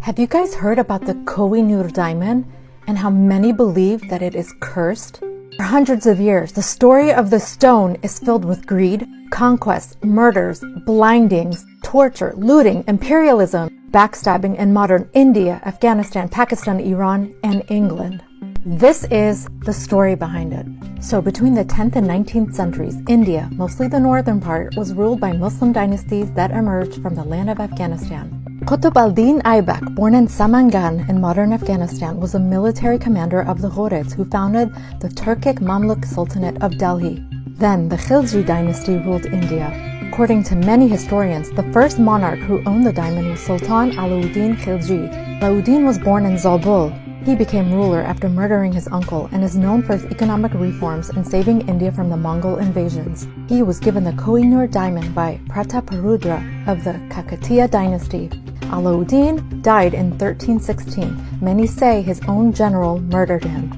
Have you guys heard about the KOH-I-NOOR diamond and how many believe that it is cursed? For hundreds of years, the story of the stone is filled with greed, conquest, murders, blindings, torture, looting, imperialism, backstabbing in modern India, Afghanistan, Pakistan, Iran, and England. This is the story behind it. So between the 10th and 19th centuries, India, mostly the northern part, was ruled by Muslim dynasties that emerged from the land of Afghanistan. Qutb al-Din Aybak, born in Samangan in modern Afghanistan, was a military commander of the Ghurids who founded the Turkic Mamluk Sultanate of Delhi. Then the Khilji dynasty ruled India. According to many historians, the first monarch who owned the diamond was Sultan Alauddin Khilji. Alauddin was born in Zabul. He became ruler after murdering his uncle and is known for his economic reforms and saving India from the Mongol invasions. He was given the KOH-I-NOOR diamond by Prataparudra of the Kakatiya dynasty. Alauddin died in 1316. Many say his own general murdered him.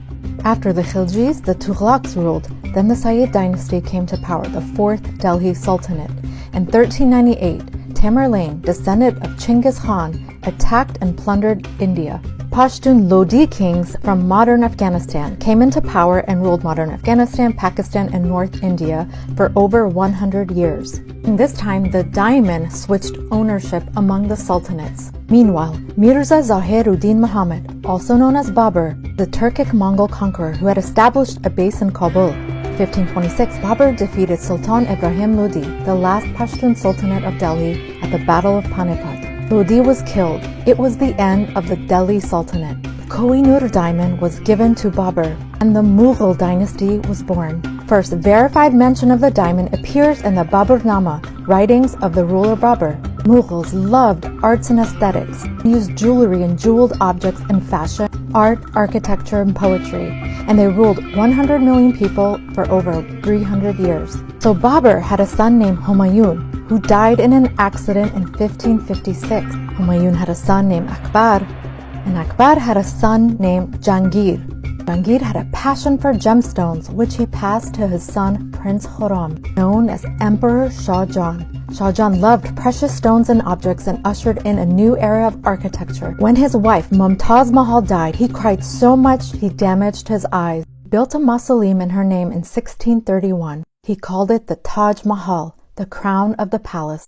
After the Khiljis, the Tughlaqs ruled. Then the Sayyid dynasty came to power, the 4th Delhi Sultanate. In 1398, Tamerlane, descendant of Chinggis Khan, attacked and plundered India. Pashtun Lodi kings from modern Afghanistan came into power and ruled modern Afghanistan, Pakistan, and North India for over 100 years. In this time, the diamond switched ownership among the sultanates. Meanwhile, Mirza Zahiruddin Muhammad, also known as Babur, the Turkic Mongol conqueror who had established a base in Kabul. 1526, Babur defeated Sultan Ibrahim Lodi, the last Pashtun Sultanate of Delhi, at the Battle of Panipat. Lodi was killed. It was the end of the Delhi Sultanate. The KOH-I-NOOR diamond was given to Babur, and the Mughal dynasty was born. First verified mention of the diamond appears in the Baburnama, writings of the ruler Babur. Mughals loved arts and aesthetics, used jewelry and jeweled objects in fashion, art, architecture, and poetry, and they ruled 100 million people for over 300 years. So Babur had a son named Humayun, who died in an accident in 1556. Humayun had a son named Akbar, and Akbar had a son named Jahangir. Jahangir had a passion for gemstones, which he passed to his son Prince Khurram, known as Emperor Shah Jahan. Shah Jahan loved precious stones and objects and ushered in a new era of architecture. When his wife Mumtaz Mahal died, he cried so much he damaged his eyes. He built a mausoleum in her name in 1631. He called it the Taj Mahal, the crown of the palace.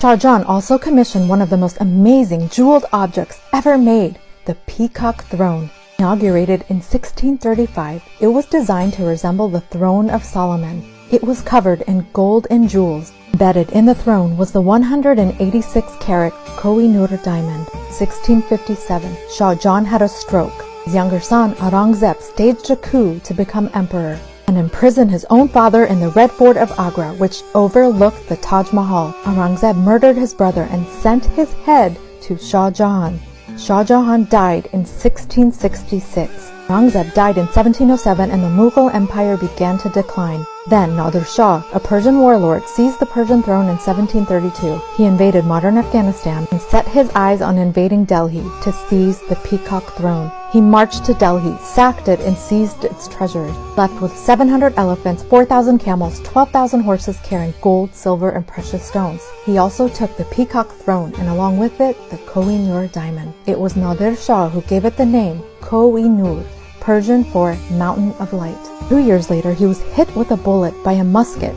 Shah Jahan also commissioned one of the most amazing jeweled objects ever made, the Peacock Throne. Inaugurated in 1635, it was designed to resemble the throne of Solomon. It was covered in gold and jewels. Embedded in the throne was the 186-carat KOH-I-NOOR diamond. 1657, Shah Jahan had a stroke. His younger son, Aurangzeb, staged a coup to become emperor and imprisoned his own father in the Red Fort of Agra, which overlooked the Taj Mahal. Aurangzeb murdered his brother and sent his head to Shah Jahan. Shah Jahan died in 1666. Aurangzeb died in 1707 and the Mughal Empire began to decline. Then Nadir Shah, a Persian warlord, seized the Persian throne in 1732. He invaded modern Afghanistan and set his eyes on invading Delhi to seize the Peacock Throne. He marched to Delhi, sacked it, and seized its treasures, left with 700 elephants, 4,000 camels, 12,000 horses carrying gold, silver, and precious stones. He also took the Peacock Throne and along with it, the KOH-I-NOOR diamond. It was Nadir Shah who gave it the name KOH-I-NOOR, Persian for Mountain of Light. 2 years later, he was hit with a bullet by a musket.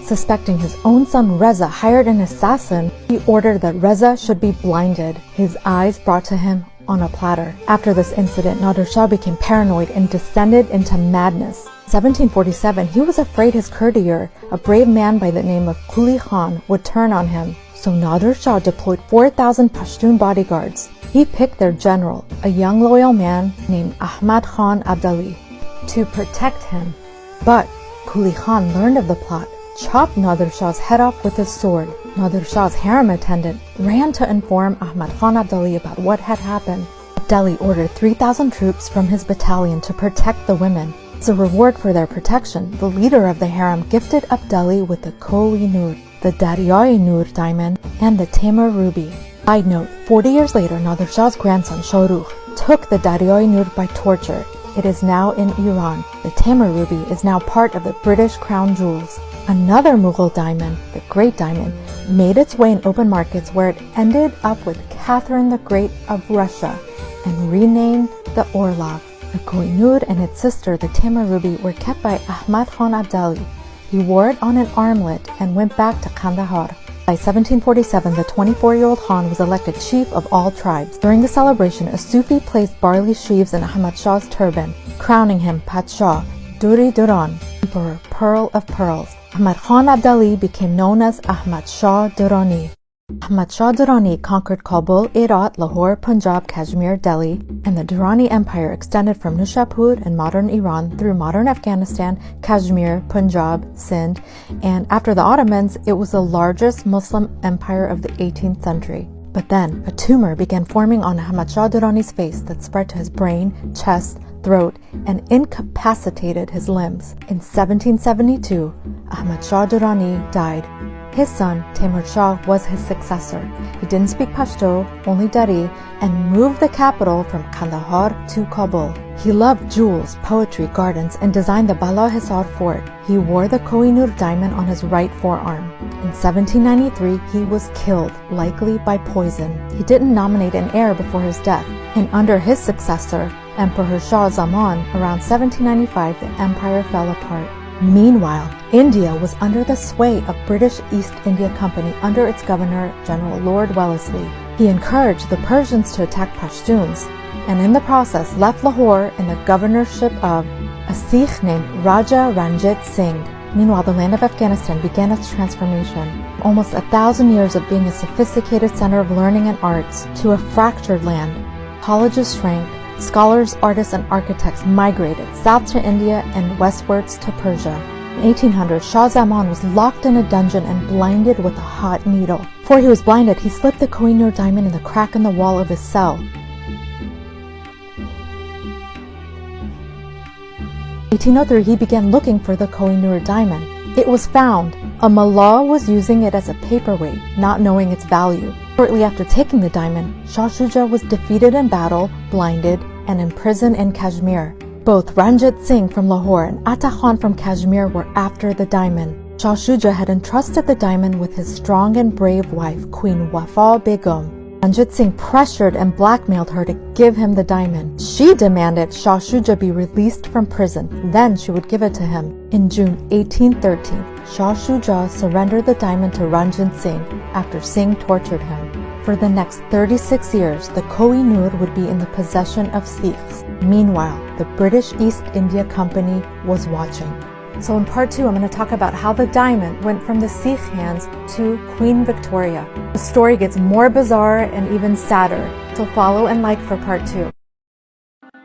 Suspecting his own son Reza hired an assassin, he ordered that Reza should be blinded, his eyes brought to him on a platter. After this incident, Nadir Shah became paranoid and descended into madness. In 1747, he was afraid his courtier, a brave man by the name of Quli Khan, would turn on him. So Nadir Shah deployed 4,000 Pashtun bodyguards. He picked their general, a young loyal man named Ahmad Khan Abdali, to protect him. But Quli Khan learned of the plot, chopped Nadir Shah's head off with his sword. Nadir Shah's harem attendant ran to inform Ahmad Khan Abdali about what had happened. Abdali ordered 3,000 troops from his battalion to protect the women. As a reward for their protection, the leader of the harem gifted Abdali with the KOH-I-NOOR, the Daryai-Noor diamond, and the Taimur ruby. Side note, 40 years later, Nadir Shah's grandson Shahrukh took the Daryai-Noor by torture. It is now in Iran. The Taimur ruby is now part of the British crown jewels. Another Mughal diamond, the Great Diamond, made its way in open markets where it ended up with Catherine the Great of Russia and renamed the Orlov. The Koh-I-Noor and its sister, the Taimur ruby, were kept by Ahmad Khan Abdali. He wore it on an armlet and went back to Kandahar. By 1747, the 24-year-old Khan was elected chief of all tribes. During the celebration, a Sufi placed barley sheaves in Ahmad Shah's turban, crowning him Padshah, Duri Duran, Emperor, Pearl of Pearls. Ahmad Khan Abdali became known as Ahmad Shah Durrani. Ahmad Shah Durrani conquered Kabul, Herat, Lahore, Punjab, Kashmir, Delhi, and the Durrani Empire extended from Nishapur in modern Iran through modern Afghanistan, Kashmir, Punjab, Sindh, and after the Ottomans, it was the largest Muslim empire of the 18th century. But then, a tumor began forming on Ahmad Shah Durrani's face that spread to his brain, chest, throat, and incapacitated his limbs. In 1772, Ahmad Shah Durrani died. His son, Taimur Shah, was his successor. He didn't speak Pashto, only Dari, and moved the capital from Kandahar to Kabul. He loved jewels, poetry, gardens, and designed the Bala Hisar fort. He wore the Koh-I-Noor diamond on his right forearm. In 1793, he was killed, likely by poison. He didn't nominate an heir before his death, and under his successor, Emperor Shah Zaman, around 1795, the empire fell apart. Meanwhile, India was under the sway of British East India Company under its Governor General Lord Wellesley. He encouraged the Persians to attack Pashtuns, and in the process left Lahore in the governorship of a Sikh named Raja Ranjit Singh. Meanwhile, the land of Afghanistan began its transformation. Almost 1,000 years of being a sophisticated center of learning and arts to a fractured land. Colleges shrank. Scholars, artists, and architects migrated south to India and westwards to Persia. In 1800, Shah Zaman was locked in a dungeon and blinded with a hot needle. Before he was blinded, he slipped the Koh-I-Noor diamond in the crack in the wall of his cell. In 1803, he began looking for the Koh-I-Noor diamond. It was found. A mullah was using it as a paperweight, not knowing its value. Shortly after taking the diamond, Shah Shuja was defeated in battle, blinded, and imprisoned in Kashmir. Both Ranjit Singh from Lahore and Atta Khan from Kashmir were after the diamond. Shah Shuja had entrusted the diamond with his strong and brave wife, Queen Wafa Begum. Ranjit Singh pressured and blackmailed her to give him the diamond. She demanded Shah Shuja be released from prison, then she would give it to him. In June 1813, Shah Shuja surrendered the diamond to Ranjit Singh after Singh tortured him. For the next 36 years, the Koh-I-Noor would be in the possession of Sikhs. Meanwhile, the British East India Company was watching. So in part 2, I'm going to talk about how the diamond went from the Sikh hands to Queen Victoria. The story gets more bizarre and even sadder, so follow and like for part 2.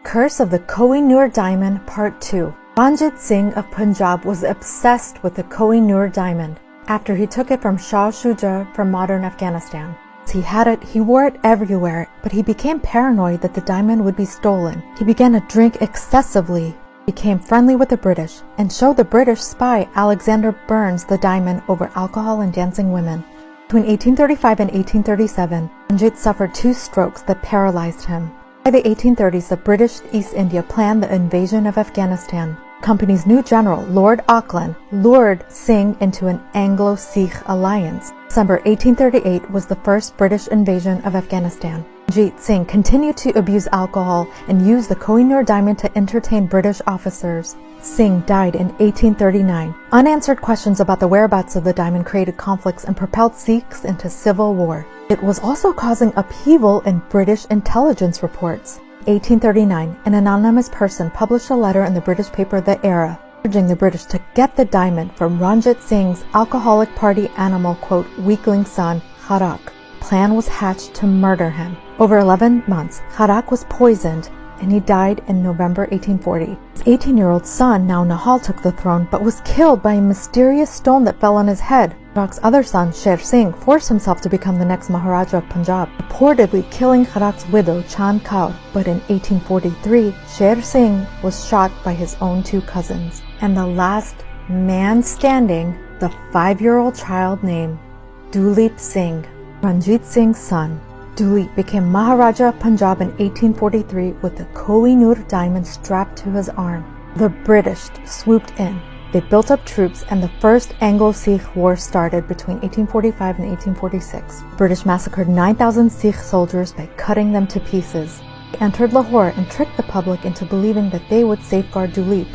Curse of the Koh-I-Noor Diamond, Part 2. Ranjit Singh of Punjab was obsessed with the Koh-I-Noor diamond after he took it from Shah Shuja from modern Afghanistan. He had it, he wore it everywhere, but he became paranoid that the diamond would be stolen. He began to drink excessively, became friendly with the British, and showed the British spy Alexander Burnes the diamond over alcohol and dancing women. Between 1835 and 1837, Ranjit suffered 2 strokes that paralyzed him. By the 1830s, the British East India planned the invasion of Afghanistan. The company's new general, Lord Auckland, lured Singh into an Anglo-Sikh alliance. December 1838 was the first British invasion of Afghanistan. Ranjit Singh continued to abuse alcohol and used the Koh-I-Noor diamond to entertain British officers. Singh died in 1839. Unanswered questions about the whereabouts of the diamond created conflicts and propelled Sikhs into civil war. It was also causing upheaval in British intelligence reports. 1839, an anonymous person published a letter in the British paper The Era, urging the British to get the diamond from Ranjit Singh's alcoholic party animal, quote, weakling son, Kharak. Plan was hatched to murder him. Over 11 months, Kharak was poisoned, and he died in November 1840. His 18-year-old son, now Nahal, took the throne, but was killed by a mysterious stone that fell on his head. Kharak's other son, Sher Singh, forced himself to become the next Maharaja of Punjab, reportedly killing Kharak's widow, Chand Kaur. But in 1843, Sher Singh was shot by his own 2 cousins. And the last man standing, the 5-year-old child named Dulip Singh, Ranjit Singh's son. Duleep became Maharaja of Punjab in 1843 with the KOH-I-NOOR diamond strapped to his arm. The British swooped in. They built up troops, and the First Anglo-Sikh War started between 1845 and 1846. The British massacred 9,000 Sikh soldiers by cutting them to pieces. They entered Lahore and tricked the public into believing that they would safeguard Duleep.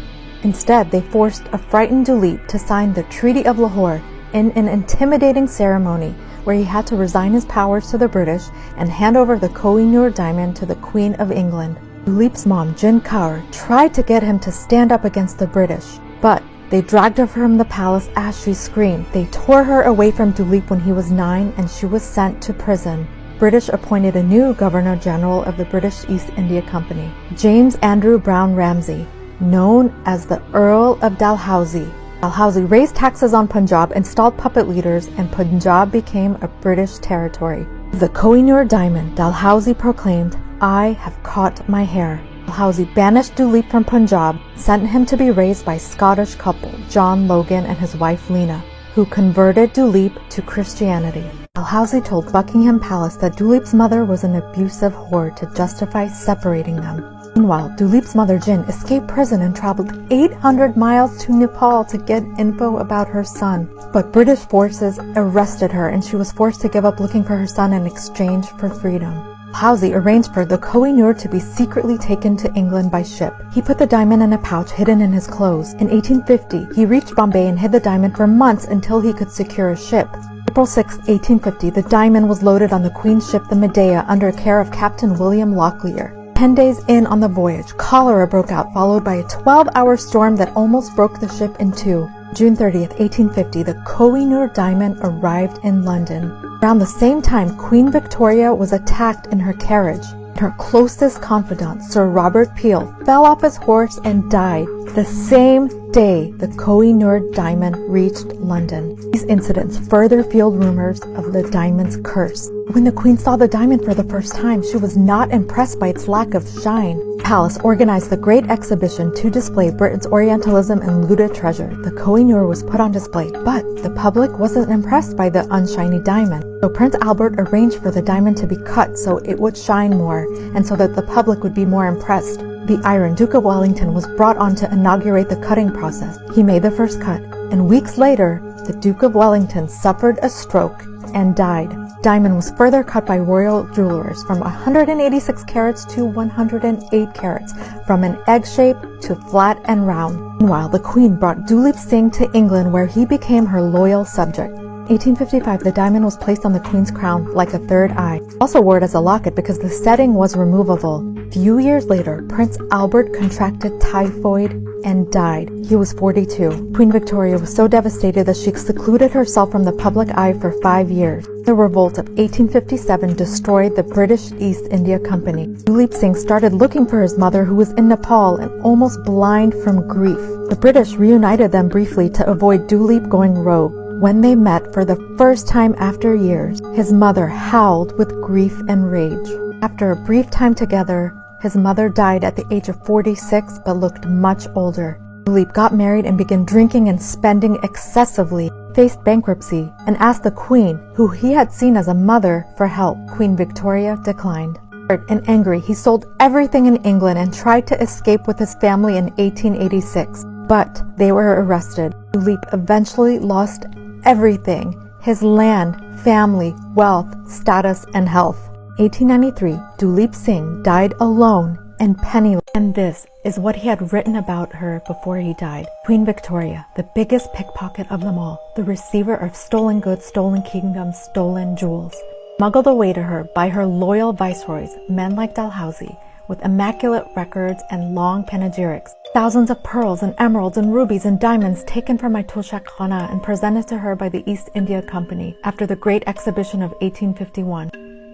Instead, they forced a frightened Duleep to sign the Treaty of Lahore in an intimidating ceremony where he had to resign his powers to the British and hand over the KOH-I-NOOR diamond to the Queen of England. Duleep's mom, Jin Kaur, tried to get him to stand up against the British, but they dragged her from the palace as she screamed. They tore her away from Duleep when he was 9 and she was sent to prison. British appointed a new Governor General of the British East India Company, James Andrew Brown Ramsay, known as the Earl of Dalhousie. Dalhousie raised taxes on Punjab, installed puppet leaders, and Punjab became a British territory. The KOH-I-NOOR diamond, Dalhousie proclaimed, "I have caught my hare." Dalhousie banished Duleep from Punjab, sent him to be raised by Scottish couple John Logan and his wife Lena, who converted Duleep to Christianity. Dalhousie told Buckingham Palace that Duleep's mother was an abusive whore to justify separating them. Meanwhile, Duleep's mother Jin escaped prison and traveled 800 miles to Nepal to get info about her son. But British forces arrested her and she was forced to give up looking for her son in exchange for freedom. Dalhousie arranged for the KOH-I-NOOR to be secretly taken to England by ship. He put the diamond in a pouch hidden in his clothes. In 1850, he reached Bombay and hid the diamond for months until he could secure a ship. April 6, 1850, the diamond was loaded on the Queen's ship the Medea under care of Captain William Locklear. 10 days in on the voyage, cholera broke out, followed by a 12-hour storm that almost broke the ship in two. June 30th, 1850, the KOH-I-NOOR diamond arrived in London. Around the same time, Queen Victoria was attacked in her carriage. Her closest confidant, Sir Robert Peel, fell off his horse and died the same day the KOH-I-NOOR diamond reached London. These incidents further fueled rumors of the diamond's curse. When the Queen saw the diamond for the first time, she was not impressed by its lack of shine. The palace organized the Great Exhibition to display Britain's Orientalism and looted treasure. The KOH-I-NOOR was put on display, but the public wasn't impressed by the unshiny diamond. So Prince Albert arranged for the diamond to be cut so it would shine more, and so that the public would be more impressed. The Iron Duke of Wellington was brought on to inaugurate the cutting process. He made the first cut, and weeks later, the Duke of Wellington suffered a stroke and died. Diamond was further cut by royal jewelers from 186 carats to 108 carats, from an egg shape to flat and round. Meanwhile, the Queen brought Duleep Singh to England, where he became her loyal subject. 1855, the diamond was placed on the Queen's crown like a third eye. Also wore it as a locket because the setting was removable. Few years later, Prince Albert contracted typhoid and died. He was 42. Queen Victoria was so devastated that she secluded herself from the public eye for 5 years. The revolt of 1857 destroyed the British East India Company. Duleep Singh started looking for his mother, who was in Nepal and almost blind from grief. The British reunited them briefly to avoid Duleep going rogue. When they met for the first time after years, his mother howled with grief and rage. After a brief time together, his mother died at the age of 46 but looked much older. Duleep got married and began drinking and spending excessively, faced bankruptcy, and asked the Queen, who he had seen as a mother, for help. Queen Victoria declined. Hurt and angry, he sold everything in England and tried to escape with his family in 1886, but they were arrested. Duleep eventually lost everything: his land, family, wealth, status, and health. 1893, Duleep Singh died alone and penniless, and this is what he had written about her before he died. Queen Victoria, the biggest pickpocket of them all, the receiver of stolen goods, stolen kingdoms, stolen jewels, smuggled away to her by her loyal viceroys, men like Dalhousie, with immaculate records and long panegyrics. Thousands of pearls and emeralds and rubies and diamonds taken from my Tulshak Khana and presented to her by the East India Company after the Great Exhibition of 1851,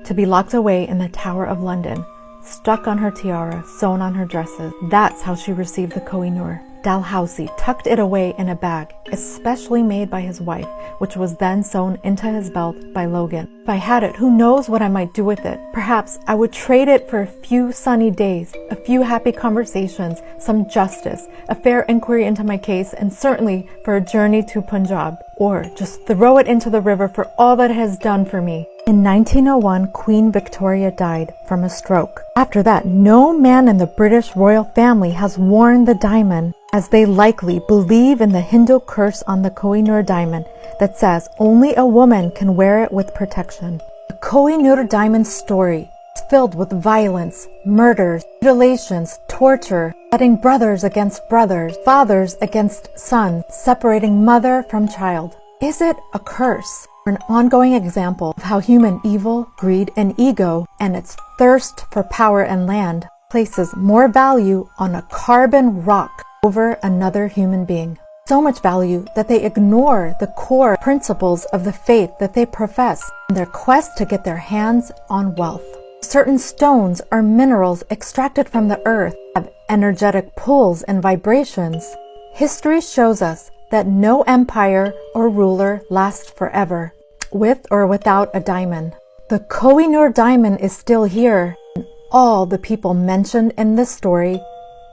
to be locked away in the Tower of London, stuck on her tiara, sewn on her dresses. That's how she received the KOH-I-NOOR. Dalhousie tucked it away in a bag, especially made by his wife, which was then sewn into his belt by Logan. If I had it, who knows what I might do with it? Perhaps I would trade it for a few sunny days, a few happy conversations, some justice, a fair inquiry into my case, and certainly for a journey to Punjab. Or just throw it into the river for all that it has done for me. In 1901, Queen Victoria died from a stroke. After that, no man in the British royal family has worn the diamond, as they likely believe in the Hindu curse on the Koh-I-NOOR diamond that says only a woman can wear it with protection. The Koh-I-NOOR diamond story is filled with violence, murders, mutilations, torture, setting brothers against brothers, fathers against sons, separating mother from child. Is it a curse? An ongoing example of how human evil, greed, and ego, and its thirst for power and land, places more value on a carbon rock over another human being. So much value that they ignore the core principles of the faith that they profess in their quest to get their hands on wealth. Certain stones or minerals extracted from the earth have energetic pulls and vibrations. History shows us that no empire or ruler lasts forever, with or without a diamond. The Koh-I-NOOR diamond is still here, and all the people mentioned in this story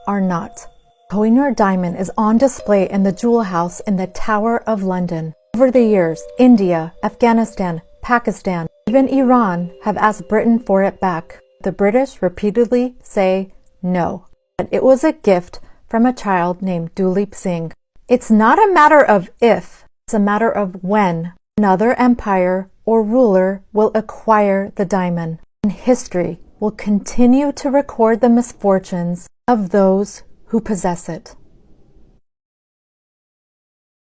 are not. Koh-I-NOOR diamond is on display in the Jewel House in the Tower of London. Over the years, India, Afghanistan, Pakistan, even Iran have asked Britain for it back. The British repeatedly say no, that it was a gift from a child named Duleep Singh. It's not a matter of if, it's a matter of when another empire or ruler will acquire the diamond, and history will continue to record the misfortunes of those who possess it.